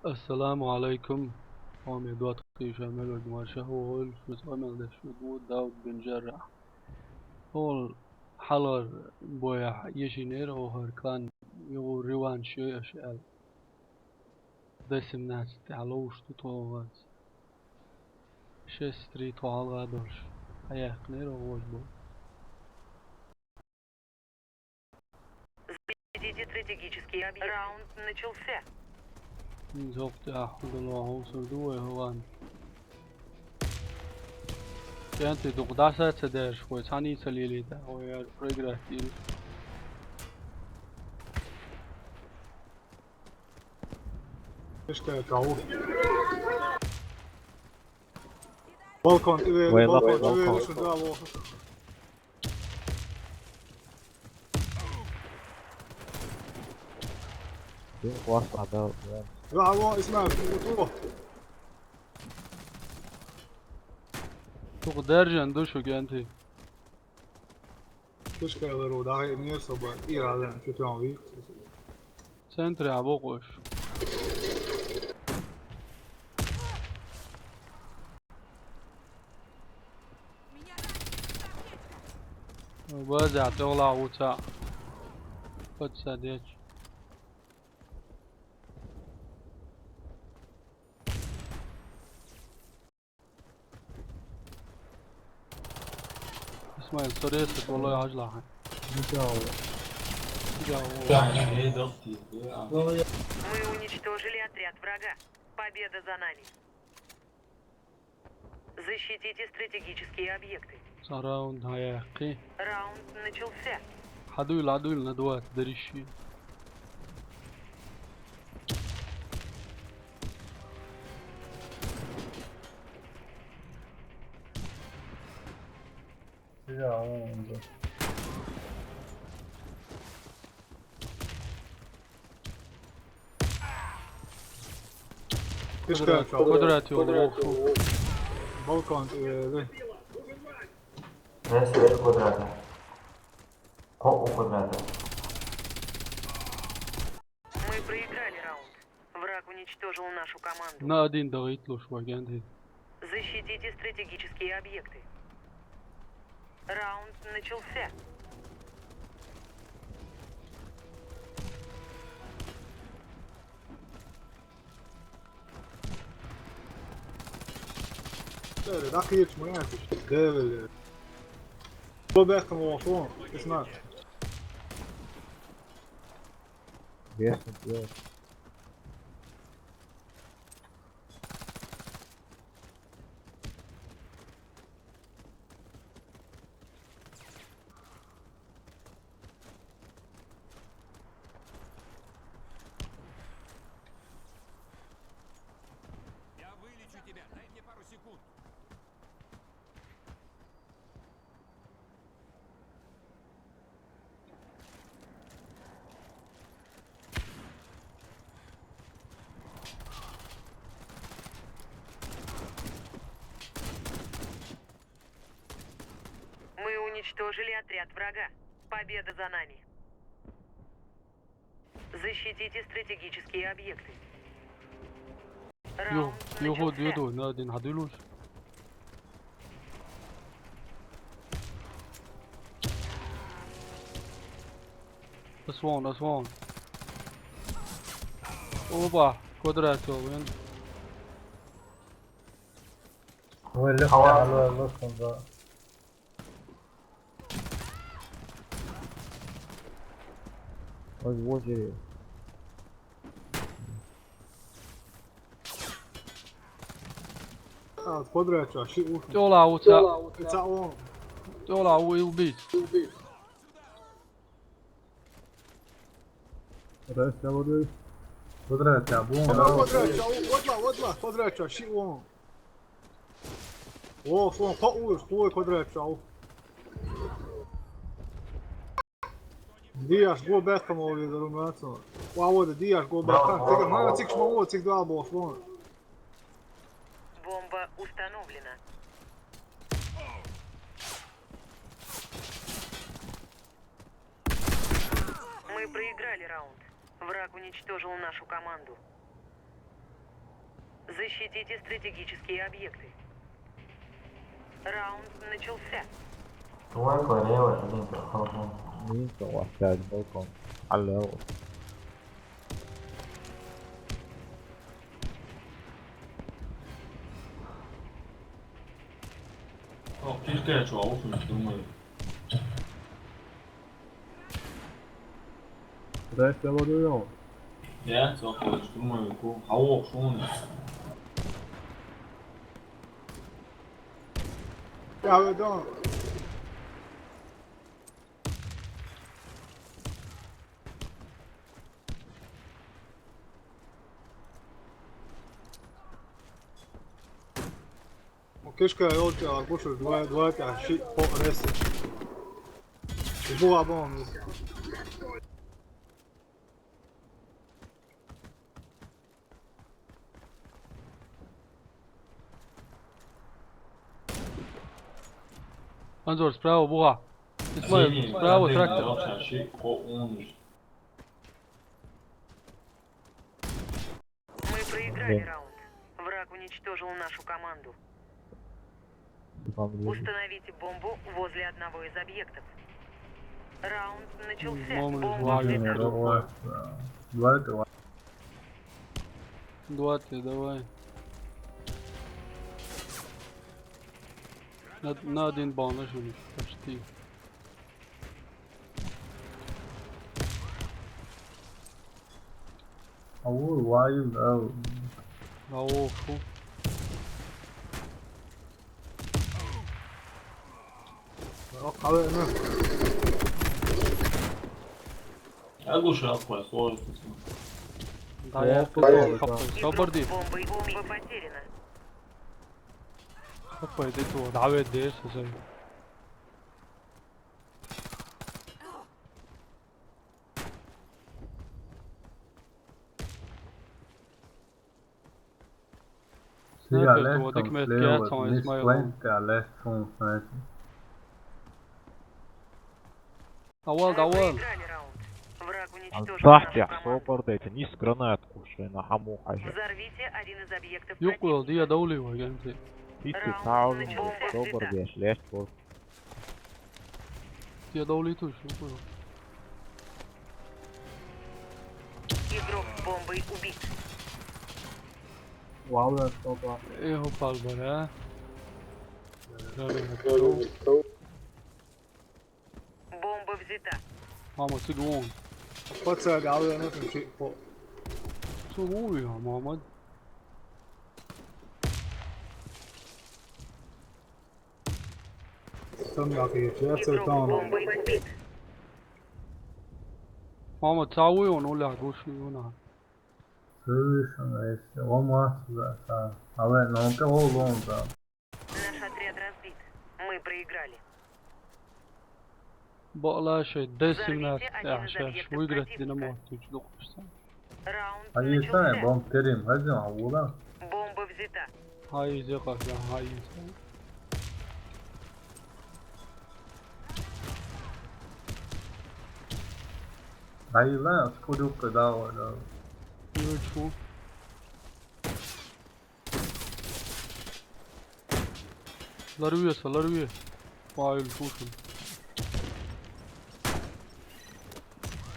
السلام عليكم. قام يدوات شامل ودماشة هو شو زمان ده شو بود داود بن جراح هو حلر بويا يشينير أو هركان يو ريوان شو أشياء دسم ناس تعلوش تطوغات شستري طوال غادرش حياك نير أو وجبو Ведите стратегический объект. Раунд начался. زوقت أحمد الله سردوه هوان كانت دقداسة تدار شوي تاني سليلي ده ويا رجراتي Keşke kavur. Balkon ileri, Wayla, balkon balkon. ileri şurada al. واسطة ده لا هو اسمع بتروح. تقدر جندو شو كانتي Keşke ileri daha niye sabah İran'dan kötü anlıyor. سنتري عبوقوش وبازع تغلع وتاع فتساديش اسماعيل صريصة والله عجلة Мы уничтожили отряд врага. Победа за нами. Защитите стратегические объекты. سراوند هيحقي Раунд начался. حدو الندوات دريشي Keşke kavur. قدراتي والله Balkon ileri. Resta ele quadrado. Qual o quadrado? Мы проиграли раунд. Враг уничтожил нашу команду. نادين دغيت له شوي كانتي Защитите стратегические объекты. Раунд начался. Böyle dakika geçmiyor yani. Devre. Bu belki موافقون اسمع. بيحصل فيها Я вылечу тебя. Дай мне пару секунд. Мы уничтожили отряд врага. Победа за нами. Защитите стратегические объекты. يو Раунд يهود начался. يدو نادين هدلوش أسوان أوبا قدراتي وين هو اللي هو- على الوصل ده وجري قدرة شيء يولا وتا تعاون. يولا ويوبيت قدرة تعبون قدرة قدرة شيء وان. اوه فون قوي قدرة تعاون. Dijaš go betam ovdje za rumacima. Ovdje dijaš go betam. Mana cik ćemo ovo cik dva bo slon. Бомба установлена. Мы проиграли раунд. Враг уничтожил нашу команду. Защитите стратегические объекты. Раунд начался. Đúng rồi, nếu mà chúng mình không không. นี่ตัวใหญ่โดนของอันแล้ว Кишка что, аукнуть, думаю. 그래 빼버려요. Ja, so, думаю, 아홉 손. Ja, we dan. Кишка je ovdje, ako pušaš dvojka, shit, po resi. Zbog bom. Anzor, sправа, буга. Исмаил, справа трактор. Мы проиграли раунд. Враг уничтожил нашу команду. Установите бомбу возле одного из объектов. Раунд начался. Бомбы Бомба взломали. взята. Давай. 20, давай. На один балл нажали, почти. Ау, ваю, да. На офу. Але, ne. Я душа отпал, сложно. Да, я Офу, пизду, да. хапай. Игрок Соборди. с бомбой. Бомба потеряна. Хапай, ты то. Давай, дес, зай. Siga Snajper, left to, tek on me flavor, kjært som miss Ismail. flank left on sniper. Awal, Мы awal. проиграли раунд. Враг уничтожил صح нашу يا команду. حسوبر ديت نيس جرانات كوشينا حمو حاجة Взорвите один из объектов يقول противника. دي دولي وجنتي. بيتي تعاون حسوبر ديش ليش بوس دي دولي توش يقول. Игрок с бомбой убит. Wow, stopa. ايه هو بالبر ها. Бомба взята. ماما تقوون. Podsag, ale ne znam shit, po. شو يا محمد؟ Sam ja ki je, ja se Игрок с tamo. бомбой убит. محمد تساوي ولا قوش هنا. Слышно, если он вас, да. А вы, ну ты он, да. Наш отряд разбит. Мы проиграли. بقى شيء دسم ناس Взорвите يا один из شاش объектов ويقرأ противника. دينامو تجلق بس. Раунд Они сами, начался. бомб терим, возьмем, а ура. Бомба взята. هاي زيقة يا هاي. Aí lá, escolhi o pedal, da. شو؟ لرويه لرويه. فايل شوشن.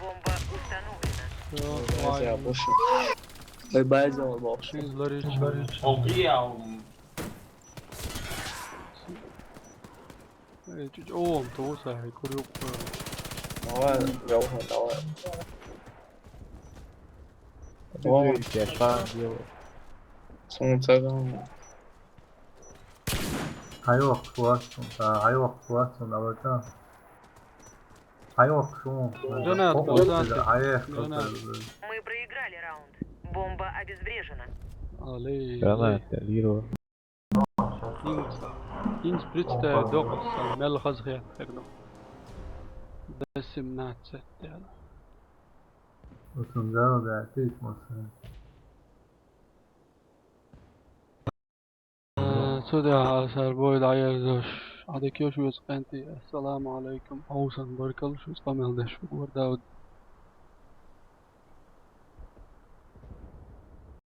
Бомба установлена. يا فايل. Foi mais uma bosta. شيز لريتش. اوه توسع كوريوك. Da hora, jogo da hora. بيجي كيشان ديو Som cegão. Aí o Aquason, tá? Aí o Aquason, da outra. Aí o Aquason. Granat, granat. Aí é Мы проиграли раунд. Бомба обезврежена. علي. جرانات ليرو Ins britste dogs mel khazghi tekno. Desim nat set yani. O Sungaro da Tis, moça. سودا سربويد عيردوش هذا كيوش ويسقنتي السلام عليكم حوسن بارك الله شو اسقام يلدش ورد